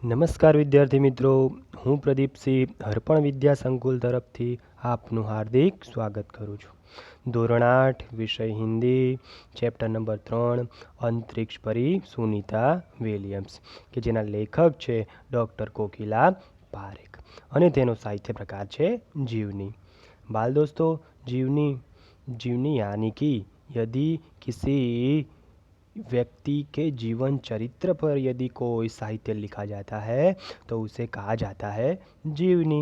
નમસ્કાર વિદ્યાર્થી મિત્રો, હું પ્રદીપસિંહ હરપણ વિદ્યા સંકુલ તરફથી આપનું હાર્દિક સ્વાગત કરું છું. ધોરણ 8 વિષય હિન્દી, ચેપ્ટર નંબર 3 અંતરિક્ષ પરી સુનીતા વિલિયમ્સ, કે જેના લેખક છે ડૉક્ટર કોકિલા પારેખ અને તેનો સાહિત્ય પ્રકાર છે जीवनी. बाल दोस्तों, जीवनी यानी कि यदि किसी व्यक्ति के जीवन चरित्र पर यदि कोई साहित्य लिखा जाता है तो उसे कहा जाता है जीवनी.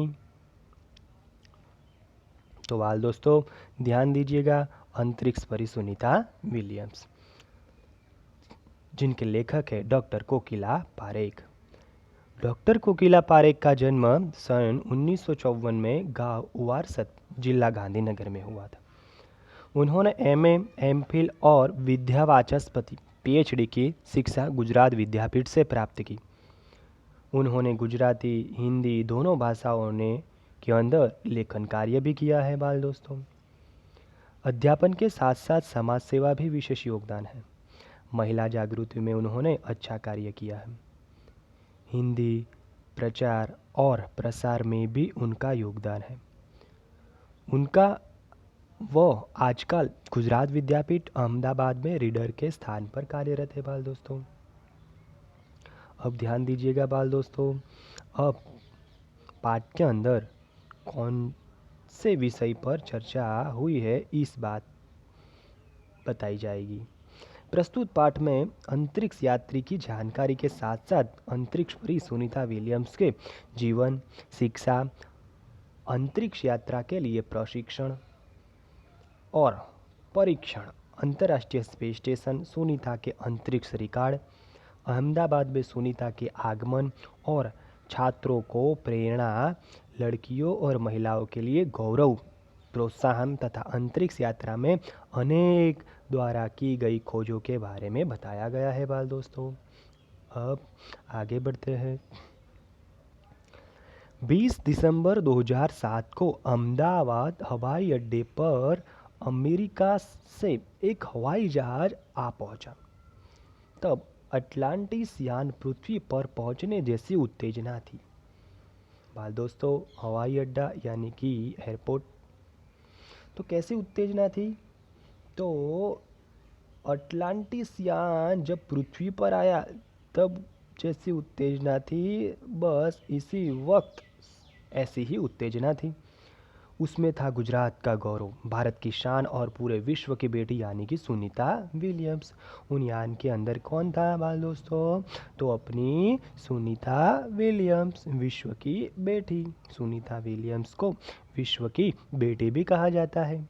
तो बाल दोस्तों ध्यान दीजिएगा, अंतरिक्ष परी सुनीता विलियम्स, जिनके लेखक है डॉक्टर कोकिला पारेख. डॉक्टर कोकिला पारेख का जन्म सन 1954 में गांव उवारसत, जिला गांधीनगर में हुआ था. उन्होंने एमए, एमफिल और विद्यावाचस्पति पीएचडी की शिक्षा गुजरात विद्यापीठ से प्राप्त की. उन्होंने गुजराती, हिंदी दोनों भाषाओं के अंदर लेखन कार्य भी किया है. बाल दोस्तों, अध्यापन के साथ साथ समाज सेवा भी विशेष योगदान है. महिला जागृति में उन्होंने अच्छा कार्य किया है. हिंदी प्रचार और प्रसार में भी उनका योगदान है. वह आजकल गुजरात विद्यापीठ अहमदाबाद में रीडर के स्थान पर कार्यरत है. बाल दोस्तों, अब ध्यान दीजिएगा बाल दोस्तों, अब पाठ के अंदर कौन से विषय पर चर्चा हुई है इस बात बताई जाएगी. प्रस्तुत पाठ में अंतरिक्ष यात्री की जानकारी के साथ साथ अंतरिक्ष परी सुनीता विलियम्स के जीवन, शिक्षा, अंतरिक्ष यात्रा के लिए प्रशिक्षण और परीक्षण, अंतर्राष्ट्रीय स्पेस स्टेशन, सुनीता के अंतरिक्ष रिकॉर्ड, अहमदाबाद में सुनीता के आगमन और छात्रों को प्रेरणा, लड़कियों और महिलाओं के लिए गौरव, प्रोत्साहन तथा अंतरिक्ष यात्रा में अनेक द्वारा की गई खोजों के बारे में बताया गया है. बाल दोस्तों, अब आगे बढ़ते हैं. 20 दिसंबर 2007 को अहमदाबाद हवाई अड्डे पर अमेरिका से एक हवाई जहाज आ पहुंचा. तब अटलांटिस यान पृथ्वी पर पहुंचने जैसी उत्तेजना थी. बाल दोस्तों, हवाई अड्डा यानी कि एयरपोर्ट, तो कैसी उत्तेजना थी? तो अटलांटिस यान जब पृथ्वी पर आया तब जैसी उत्तेजना थी, बस इसी वक्त ऐसी ही उत्तेजना थी. उसमें था गुजरात का गौरव, भारत की शान और पूरे विश्व की बेटी यानी कि सुनीता विलियम्स. उन यान के अंदर कौन था बाल दोस्तों? तो अपनी सुनीता विलियम्स, विश्व की बेटी. सुनीता विलियम्स को विश्व की बेटी भी कहा जाता है.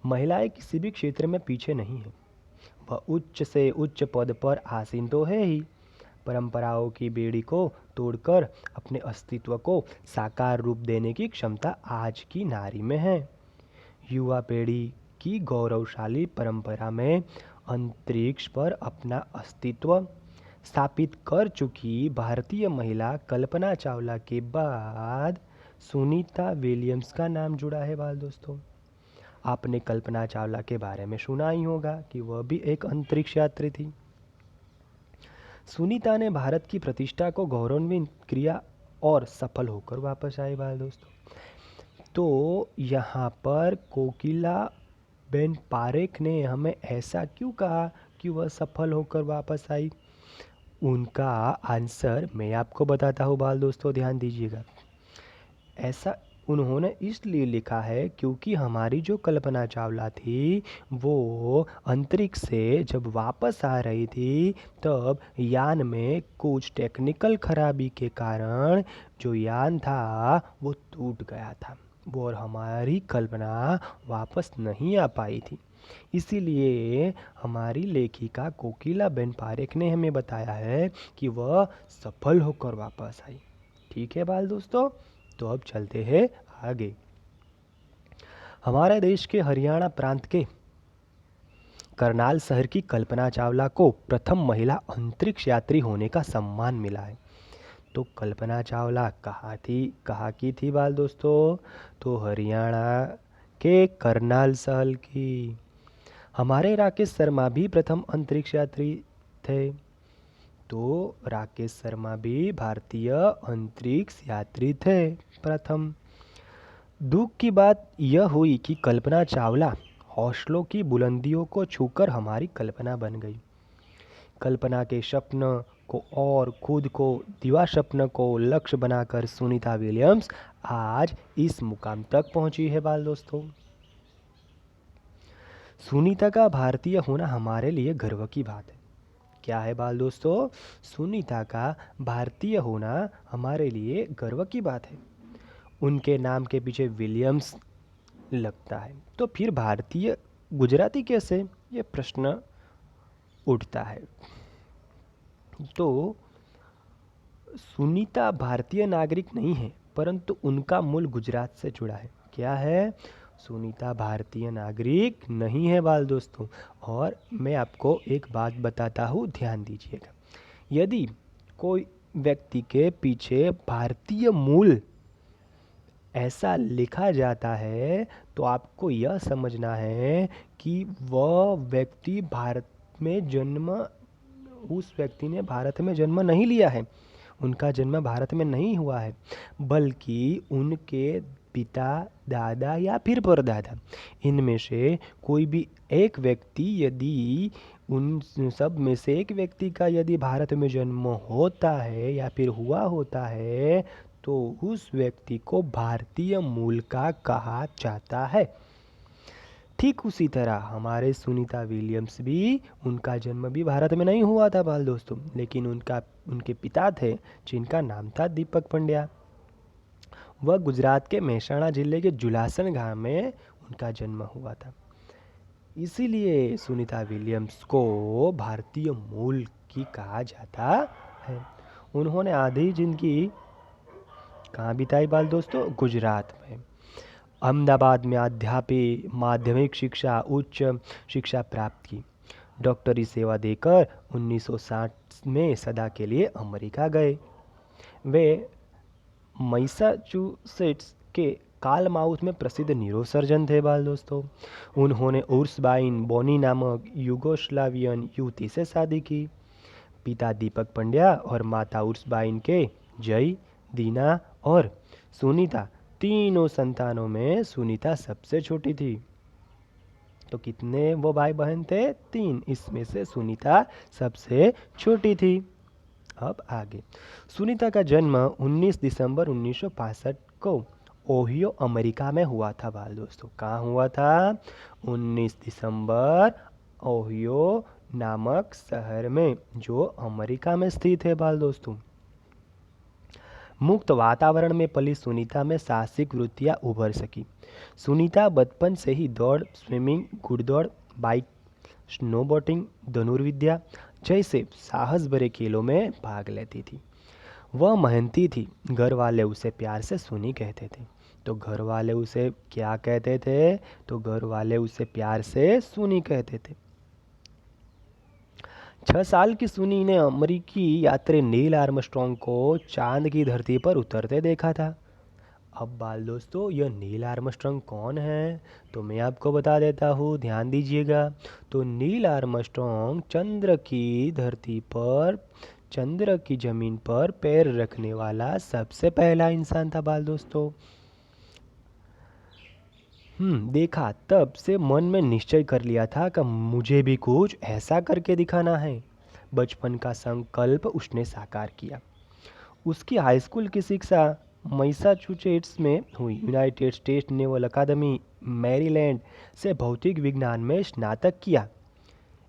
महिलाएं किसी भी क्षेत्र में पीछे नहीं है. वह उच्च से उच्च पद पर आसीन तो है ही, परंपराओं की बेड़ी को तोड़कर अपने अस्तित्व को साकार रूप देने की क्षमता आज की नारी में है. युवा पीढ़ी की गौरवशाली परंपरा में अंतरिक्ष पर अपना अस्तित्व स्थापित कर चुकी भारतीय महिला कल्पना चावला के बाद सुनीता विलियम्स का नाम जुड़ा है. बाल दोस्तों, आपने कल्पना चावला के बारे में सुना ही होगा कि वह भी एक अंतरिक्ष यात्री थी. सुनीता ने भारत की प्रतिष्ठा को गौरवान्वित किया और सफल होकर वापस आई. बाल दोस्तों, तो यहाँ पर कोकिला बेन पारेख ने हमें ऐसा क्यों कहा कि वह सफल होकर वापस आई? उनका आंसर मैं आपको बताता हूँ. बाल दोस्तों, ध्यान दीजिएगा. ऐसा उन्होंने इसलिए लिखा है क्योंकि हमारी जो कल्पना चावला थी वो अंतरिक्ष से जब वापस आ रही थी तब यान में कुछ टेक्निकल खराबी के कारण जो यान था वो टूट गया था, वो और हमारी कल्पना वापस नहीं आ पाई थी. इसीलिए हमारी लेखिका कोकिला बेन पारेख ने हमें बताया है कि वह सफल होकर वापस आई. ठीक है बाल दोस्तों, तो अब चलते हैं आगे. हमारे देश के हरियाणा प्रांत के करनाल शहर की कल्पना चावला को प्रथम महिला अंतरिक्ष यात्री होने का सम्मान मिला है. तो कल्पना चावला कहाँ की थी बाल दोस्तों? तो हरियाणा के करनाल शहर की. हमारे राकेश शर्मा भी प्रथम अंतरिक्ष यात्री थे. तो राकेश शर्मा भी भारतीय अंतरिक्ष यात्री थे प्रथम। दुख की बात यह हुई कि कल्पना चावला हौसलों की बुलंदियों को छूकर हमारी कल्पना बन गई। कल्पना के स्वप्न को और खुद को दिवा स्वप्न को लक्ष्य बनाकर सुनीता विलियम्स आज इस मुकाम तक पहुंची है बाल दोस्तों। सुनीता का भारतीय होना हमारे लिए गर्व की बात है। क्या है बाल दोस्तों? सुनीता का भारतीय होना हमारे लिए गर्व की बात है। उनके नाम के पीछे विलियम्स लगता है, तो फिर भारतीय गुजराती कैसे, ये प्रश्न उठता है। तो सुनीता भारतीय नागरिक नहीं है, परंतु उनका मूल गुजरात से जुड़ा है। क्या है? सुनीता भारतीय नागरिक नहीं है बाल दोस्तों। और मैं आपको एक बात बताता हूँ, ध्यान दीजिएगा। यदि कोई व्यक्ति के पीछे भारतीय मूल ऐसा लिखा जाता है, तो आपको यह समझना है कि वह व्यक्ति भारत में जन्म उस व्यक्ति ने भारत में जन्म नहीं लिया है, उनका जन्म भारत में नहीं हुआ है, बल्कि उनके पिता, दादा या फिर परदादा, इनमें से कोई भी एक व्यक्ति, यदि उन सब में से एक व्यक्ति का यदि भारत में जन्म होता है या फिर हुआ होता है, तो उस व्यक्ति को भारतीय मूल का कहा जाता है। ठीक उसी तरह हमारे सुनीता विलियम्स भी, उनका जन्म भी भारत में नहीं हुआ था बाल दोस्तों, लेकिन उनके पिता थे जिनका नाम था दीपक पंड्या। वह गुजरात के मेहसाणा जिले के जुलासन गांव में उनका जन्म हुआ था। इसीलिए सुनीता विलियम्स को भारतीय मूल की कहा जाता है। उन्होंने आधी जिंदगी कहाँ बिताई बाल दोस्तों? गुजरात में। अहमदाबाद में अध्यापी माध्यमिक शिक्षा, उच्च शिक्षा प्राप्त की। डॉक्टरी सेवा देकर 1960 में सदा के लिए अमेरिका गए। वे मैसाचुसेट्स के कालमाउथ में प्रसिद्ध न्यूरोसर्जन थे बाल दोस्तों। उन्होंने उर्सबाइन बोनी नामक युगोस्लावियन युवती से शादी की। पिता दीपक पंड्या और माता उर्सबाइन के जय, दीना और सुनीता, तीनों संतानों में सुनीता सबसे छोटी थी। तो कितने वो भाई बहन थे? 3। इसमें से सुनीता सबसे छोटी थी। अब आगे, सुनीता का जन्म 19 दिसंबर 1965 को ओहियो अमेरिका में हुआ था बाल दोस्तों। कहाँ हुआ था? 19 दिसंबर ओहियो नामक शहर में, जो अमेरिका में स्थित है बाल दोस्तों। मुक्त वातावरण में पली सुनीता में साहसिक वृत्तियां उभर सकी। सुनीता बचपन से ही दौड़, स्विमिंग, घुड़दौड़, बाइक, स्नोबोर्डिंग, धनुर्विद्या जैसे साहस भरे खेलों में भाग लेती थी। वह मेहनती थी। घर वाले उसे प्यार से सुनी कहते थे। तो घर वाले उसे क्या कहते थे? तो घर वाले उसे प्यार से सुनी कहते थे। 6 साल की सुनी ने अमेरिकी यात्री नील आर्मस्ट्रॉन्ग को चांद की धरती पर उतरते देखा था। अब बाल दोस्तों, यह नील आर्मस्ट्रॉन्ग कौन है? तो मैं आपको बता देता हूँ, ध्यान दीजिएगा। तो नील आर्मस्ट्रॉन्ग चंद्र की धरती पर, चंद्र की जमीन पर पैर रखने वाला सबसे पहला इंसान था बाल दोस्तों। देखा, तब से मन में निश्चय कर लिया था कि मुझे भी कुछ ऐसा करके दिखाना है। बचपन का संकल्प उसने साकार किया। उसकी हाई स्कूल की शिक्षा मैसाचुसेट्स में हुई। यूनाइटेड स्टेट्स नेवल अकादमी, मैरीलैंड से भौतिक विज्ञान में स्नातक किया।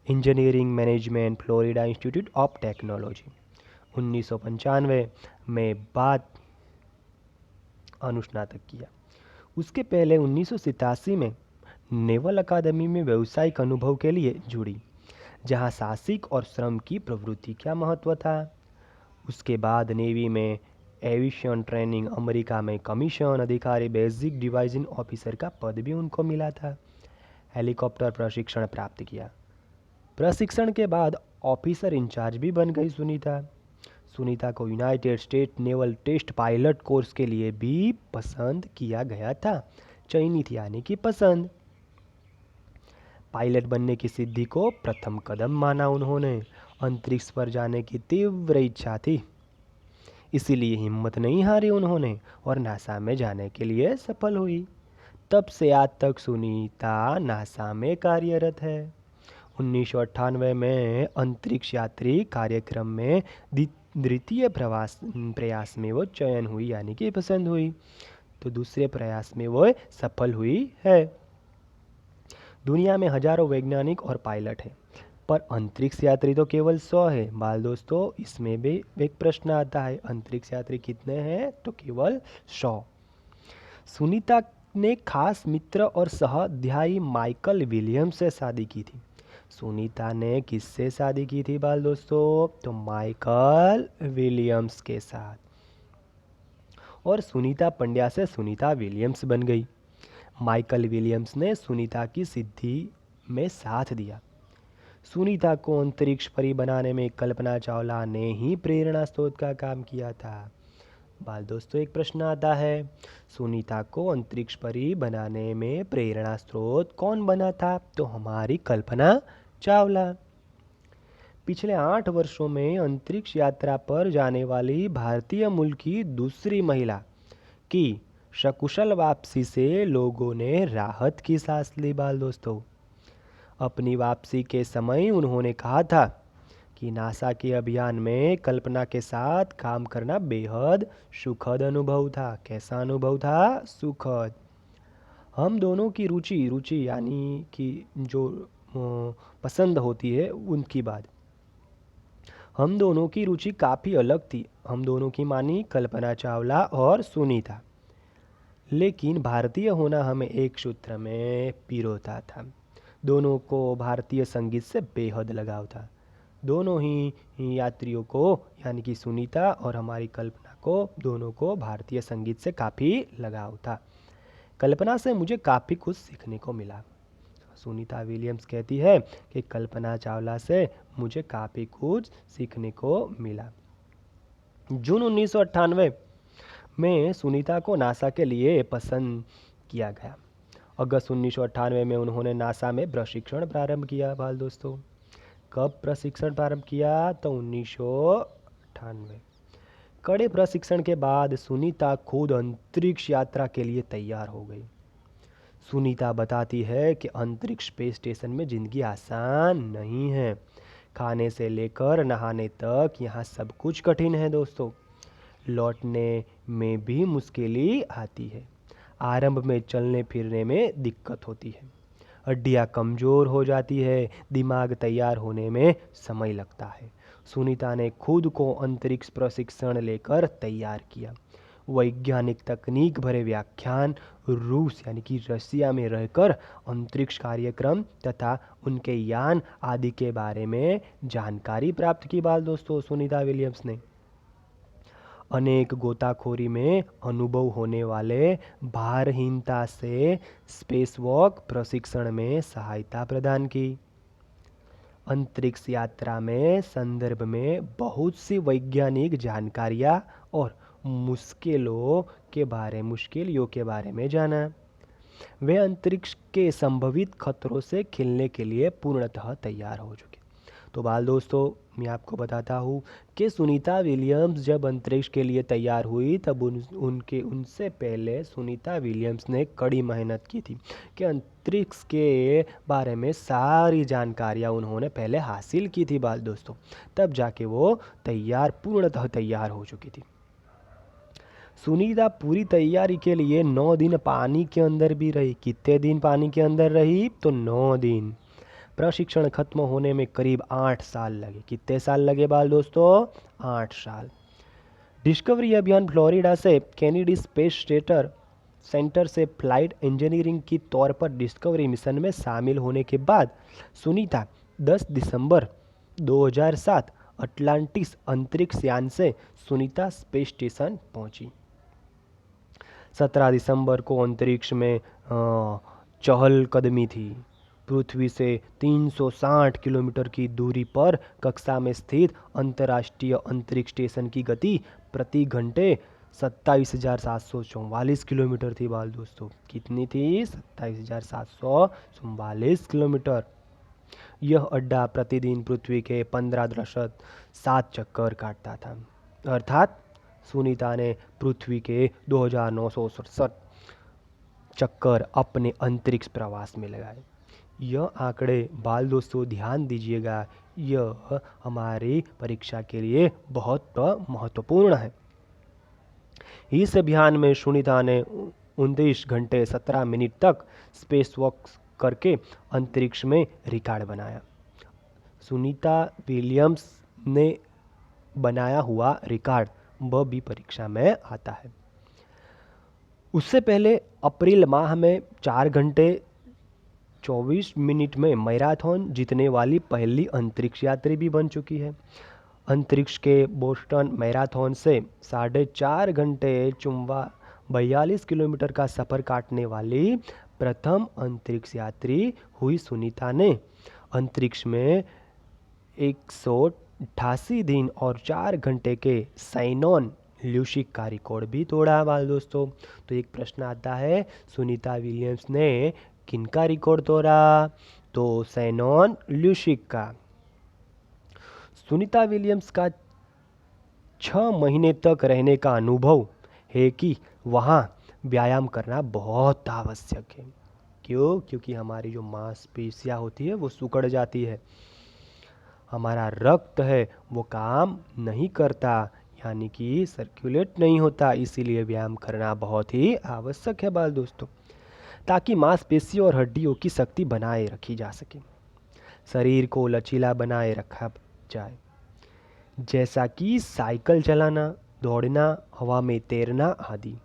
Engineering management, Florida institute of technology 1995 में बाद अनुस्नातक किया। उसके पहले 1987 में नेवल अकादमी में व्यावसायिक अनुभव के लिए जुड़ी, जहां साहसिक और श्रम की प्रवृत्ति का महत्व था। उसके बाद नेवी में एविएशन ट्रेनिंग, अमेरिका में कमीशन अधिकारी, बेसिक डिवीजन ऑफिसर का पद भी उनको मिला था। हेलीकॉप्टर प्रशिक्षण प्राप्त किया। प्रशिक्षण के बाद ऑफिसर इंचार्ज भी बन गई सुनीता। सुनीता को United state naval test pilot course के लिए भी पसंद किया गया था। चयनी थी, यानी कि पसंद। पायलट बनने की सिद्धि को प्रथम कदम माना उन्होंने, अंतरिक्ष पर जाने की तीव्र इच्छा थी, इसीलिए हिम्मत नहीं हारी उन्होंने और नासा में जाने के लिए सफल हुई। तब से आज तक सुनीता नासा में कार्यरत है। 1998 में अंतरिक्ष यात्री कार्यक्रम में द्वितीय प्रयास में वो चयन हुई, यानी कि पसंद हुई, तो दूसरे प्रयास में वो सफल हुई है। दुनिया में हजारों वैज्ञानिक और पायलट हैं, पर अंतरिक्ष यात्री तो केवल 100 है। बाल दोस्तों, इसमें भी एक प्रश्न आता है, अंतरिक्ष यात्री कितने हैं? तो केवल 100। सुनीता ने खास मित्र और सह-अध्यायी माइकल विलियम्स से शादी की थी। सुनीता ने किससे शादी की थी बाल दोस्तों? तो माइकल विलियम्स के साथ। और सुनीता पंड्या से सुनीता विलियम्स बन गई। माइकल विलियम्स ने सुनीता की सिद्धि में साथ दिया। सुनीता को अंतरिक्ष परी बनाने में कल्पना चावला ने ही प्रेरणा स्रोत का काम किया था। बाल दोस्तों, एक प्रश्न आता है, सुनीता को अंतरिक्ष परी बनाने में प्रेरणा स्रोत कौन बना था? तो हमारी कल्पना चावला। पिछले 8 वर्षों में अंतरिक्ष यात्रा पर जाने वाली भारतीय मूल की दूसरी महिला की सकुशल वापसी से लोगों ने राहत की सांस ली। बाल दोस्तों, अपनी वापसी के समय उन्होंने कहा था कि नासा के अभियान में कल्पना के साथ काम करना बेहद सुखद अनुभव था। कैसा अनुभव था? सुखद। हम दोनों की रुचि यानी कि जो पसंद होती है उनकी बात, हम दोनों की रुचि काफ़ी अलग थी। हम दोनों की मानी कल्पना चावला और सुनीता, लेकिन भारतीय होना हमें एक सूत्र में पिरोता था। दोनों को भारतीय संगीत से बेहद लगाव था। दोनों ही यात्रियों को, यानी कि सुनीता और हमारी कल्पना को, दोनों को भारतीय संगीत से काफ़ी लगाव था। कल्पना से मुझे काफ़ी कुछ सीखने को मिला। सुनीता विलियम्स कहती है कि कल्पना चावला से मुझे काफ़ी कुछ सीखने को मिला। जून 1998 में सुनीता को नासा के लिए पसंद किया गया। अगस्त 1998 में उन्होंने नासा में प्रशिक्षण प्रारंभ किया। बाल दोस्तों, कब प्रशिक्षण प्रारंभ किया? तो 1998। कड़े प्रशिक्षण के बाद सुनीता खुद अंतरिक्ष यात्रा के लिए तैयार हो गई। सुनीता बताती है कि अंतरिक्ष स्पेस स्टेशन में ज़िंदगी आसान नहीं है। खाने से लेकर नहाने तक यहाँ सब कुछ कठिन है दोस्तों। लौटने में भी मुश्किलें आती है। आरंभ में चलने फिरने में दिक्कत होती है, हड्डियाँ कमज़ोर हो जाती है, दिमाग तैयार होने में समय लगता है। सुनीता ने खुद को अंतरिक्ष प्रशिक्षण लेकर तैयार किया। वैज्ञानिक तकनीक भरे व्याख्यान, रूस यानी कि रसिया में रहकर अंतरिक्ष कार्यक्रम तथा उनके यान आदि के बारे में जानकारी प्राप्त की। बाल दोस्तों, सुनीता विलियम्स ने अनेक गोताखोरी में अनुभव होने वाले भारहीनता से स्पेसवॉक प्रशिक्षण में सहायता प्रदान की। अंतरिक्ष यात्रा में संदर्भ में बहुत सी वैज्ञानिक जानकारियाँ और मुश्किलों के बारे में जाना। वे अंतरिक्ष के संभवित खतरों से खेलने के लिए पूर्णतः तैयार हो चुके। तो बाल दोस्तों, मैं आपको बताता हूँ कि सुनीता विलियम्स जब अंतरिक्ष के लिए तैयार हुई तब उनसे पहले सुनीता विलियम्स ने कड़ी मेहनत की थी कि अंतरिक्ष के बारे में सारी जानकारियाँ उन्होंने पहले हासिल की थी। बाल दोस्तों, तब जाके वो पूर्णतः तैयार हो चुकी थी। सुनीता पूरी तैयारी के लिए 9 दिन पानी के अंदर भी रही। कितने दिन पानी के अंदर रही? तो 9 दिन। प्रशिक्षण खत्म होने में करीब 8 साल लगे। कितने साल लगे बाल दोस्तों? 8 साल। डिस्कवरी अभियान फ्लोरिडा से केनेडी स्पेस सेंटर से फ्लाइट इंजीनियरिंग की तौर पर डिस्कवरी मिशन में शामिल होने के बाद सुनीता 10 दिसंबर 2007 अटलांटिस अंतरिक्ष यान से सुनीता स्पेस स्टेशन पहुंची। 17 दिसंबर को अंतरिक्ष में चहलकदमी थी। पृथ्वी से 360 किलोमीटर की दूरी पर कक्षा में स्थित अंतर्राष्ट्रीय अंतरिक्ष स्टेशन की गति प्रति घंटे 27,744 किलोमीटर थी। बाल दोस्तों, कितनी थी? 27,744 किलोमीटर। यह अड्डा प्रतिदिन पृथ्वी के 15.7 चक्कर काटता था। अर्थात सुनीता ने पृथ्वी के 2967 चक्कर अपने अंतरिक्ष प्रवास में लगाए। यह आंकड़े बाल दोस्तों ध्यान दीजिएगा, यह हमारी परीक्षा के लिए बहुत महत्वपूर्ण है। इस अभियान में सुनीता ने 29 घंटे 17 मिनट तक स्पेस वॉक करके अंतरिक्ष में रिकॉर्ड बनाया। सुनीता विलियम्स ने बनाया हुआ रिकॉर्ड वह भी परीक्षा में आता है। उससे पहले अप्रैल माह में 4 घंटे 24 मिनट में मैराथन जीतने वाली पहली अंतरिक्ष यात्री भी बन चुकी है। अंतरिक्ष के बोस्टन मैराथन से 4.5 घंटे 42 किलोमीटर का सफ़र काटने वाली प्रथम अंतरिक्ष यात्री हुई सुनीता ने अंतरिक्ष में 188 दिन और 4 घंटे के साइनोन ल्यूसिक का रिकॉर्ड भी तोड़ा बाल दोस्तों। तो एक प्रश्न आता है, सुनीता विलियम्स ने किनका रिकॉर्ड तोड़ा? तो साइनोन ल्यूसिक का। सुनीता विलियम्स का 6 महीने तक रहने का अनुभव है कि वहाँ व्यायाम करना बहुत आवश्यक है। क्यों? क्योंकि हमारी जो मांसपेशियाँ होती है वो सिकुड़ जाती है, हमारा रक्त है वो काम नहीं करता, यानी कि सर्कुलेट नहीं होता, इसीलिए व्यायाम करना बहुत ही आवश्यक है बाल दोस्तों, ताकि मांसपेशियों और हड्डियों की शक्ति बनाए रखी जा सके, शरीर को लचीला बनाए रखा जाए, जैसा कि साइकिल चलाना, दौड़ना, हवा में तैरना आदि।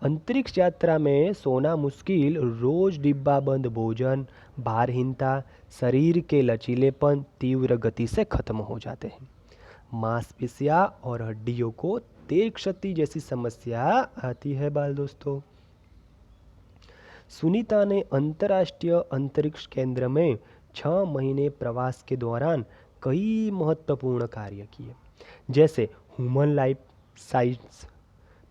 अंतरिक्ष यात्रा में सोना मुश्किल, रोज डिब्बा बंद भोजन, भारहीनता, शरीर के लचीलेपन तीव्र गति से खत्म हो जाते हैं। मांसपेशियां और हड्डियों को तेज क्षति जैसी समस्या आती है बाल दोस्तों। सुनीता ने अंतर्राष्ट्रीय अंतरिक्ष केंद्र में 6 महीने प्रवास के दौरान कई महत्वपूर्ण कार्य किए, जैसे human life science,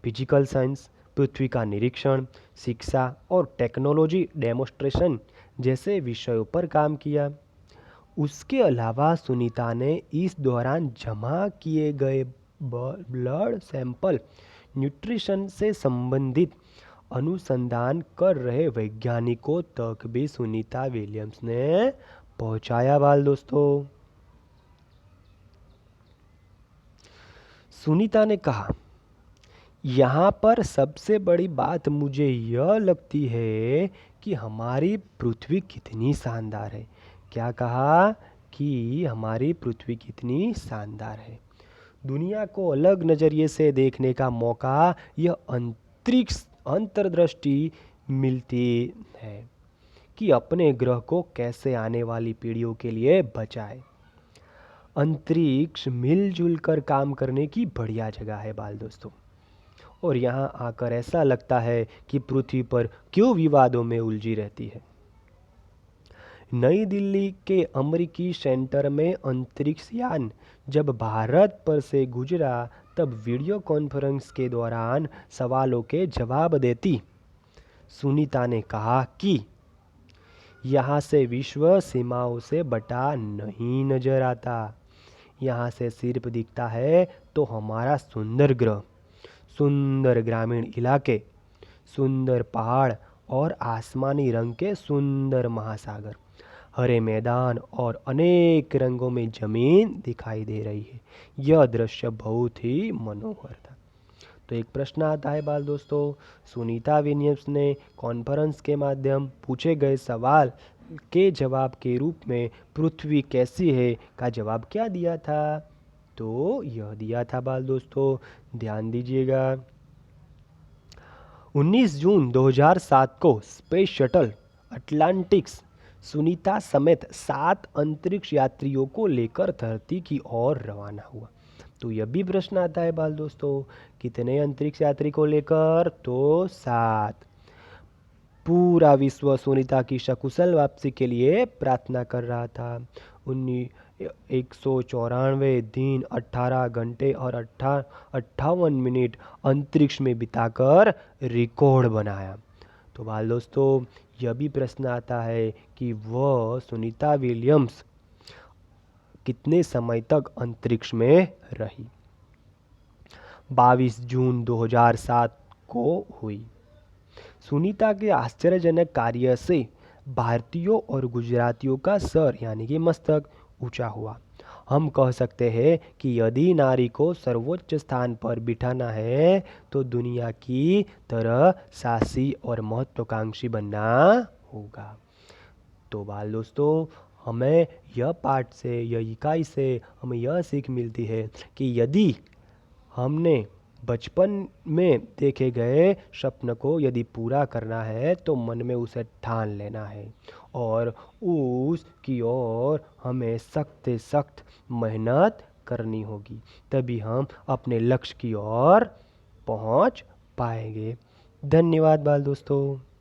physical science, पृथ्वी का निरीक्षण, शिक्षा और टेक्नोलॉजी डेमोन्स्ट्रेशन जैसे विषयों पर काम किया। उसके अलावा सुनीता ने इस दौरान जमा किए गए ब्लड सैंपल न्यूट्रिशन से संबंधित अनुसंधान कर रहे वैज्ञानिकों तक भी सुनीता विलियम्स ने पहुंचाया बाल दोस्तों। सुनीता ने कहा, यहाँ पर सबसे बड़ी बात मुझे यह लगती है कि हमारी पृथ्वी कितनी शानदार है। क्या कहा? कि हमारी पृथ्वी कितनी शानदार है। दुनिया को अलग नज़रिए से देखने का मौका यह अंतरिक्ष अंतर्दृष्टि मिलती है कि अपने ग्रह को कैसे आने वाली पीढ़ियों के लिए बचाए। अंतरिक्ष मिलजुल कर काम करने की बढ़िया जगह है बाल दोस्तों, और यहाँ आकर ऐसा लगता है कि पृथ्वी पर क्यों विवादों में उलझी रहती है। नई दिल्ली के अमेरिकी सेंटर में अंतरिक्ष यान जब भारत पर से गुजरा तब वीडियो कॉन्फ्रेंस के दौरान सवालों के जवाब देती सुनीता ने कहा कि यहाँ से विश्व सीमाओं से बटा नहीं नजर आता, यहाँ से सिर्फ दिखता है तो हमारा सुंदर ग्रह, सुंदर ग्रामीण इलाके, सुंदर पहाड़ और आसमानी रंग के सुंदर महासागर, हरे मैदान और अनेक रंगों में जमीन दिखाई दे रही है। यह दृश्य बहुत ही मनोहर था। तो एक प्रश्न आता है बाल दोस्तों, सुनीता विलियम्स ने कॉन्फ्रेंस के माध्यम पूछे गए सवाल के जवाब के रूप में पृथ्वी कैसी है का जवाब क्या दिया था? तो यह दिया था बाल दोस्तों, ध्यान दीजिएगा। 19 जून 2007 को स्पेस शटल अटलांटिक्स सुनीता समेत 7 अंतरिक्ष यात्रियों को लेकर धरती की ओर रवाना हुआ। तो यह भी प्रश्न आता है बाल दोस्तों, कितने अंतरिक्ष यात्री को लेकर? तो 7। पूरा विश्व सुनीता की सकुशल वापसी के लिए प्रार्थना कर रहा था। 194 दिन 18 घंटे और 58 मिनट अंतरिक्ष में बिताकर रिकॉर्ड बनाया। तो बाल दोस्तों, यह भी प्रश्न आता है कि वह सुनीता विलियम्स कितने समय तक अंतरिक्ष में रही? 22 जून 2007 को हुई। सुनीता के आश्चर्यजनक कार्य से भारतीयों और गुजरातियों का सर यानी कि मस्तक ऊंचा हुआ। हम कह सकते हैं कि यदि नारी को सर्वोच्च स्थान पर बिठाना है तो दुनिया की तरह साहसी और महत्वाकांक्षी बनना होगा। तो बाल दोस्तों, हमें यह पाठ से, यह इकाई से हमें यह सीख मिलती है कि यदि हमने बचपन में देखे गए सपन को यदि पूरा करना है तो मन में उसे ठान लेना है और उसकी ओर हमें सख्त से सख्त मेहनत करनी होगी, तभी हम अपने लक्ष्य की ओर पहुंच पाएंगे। धन्यवाद बाल दोस्तों।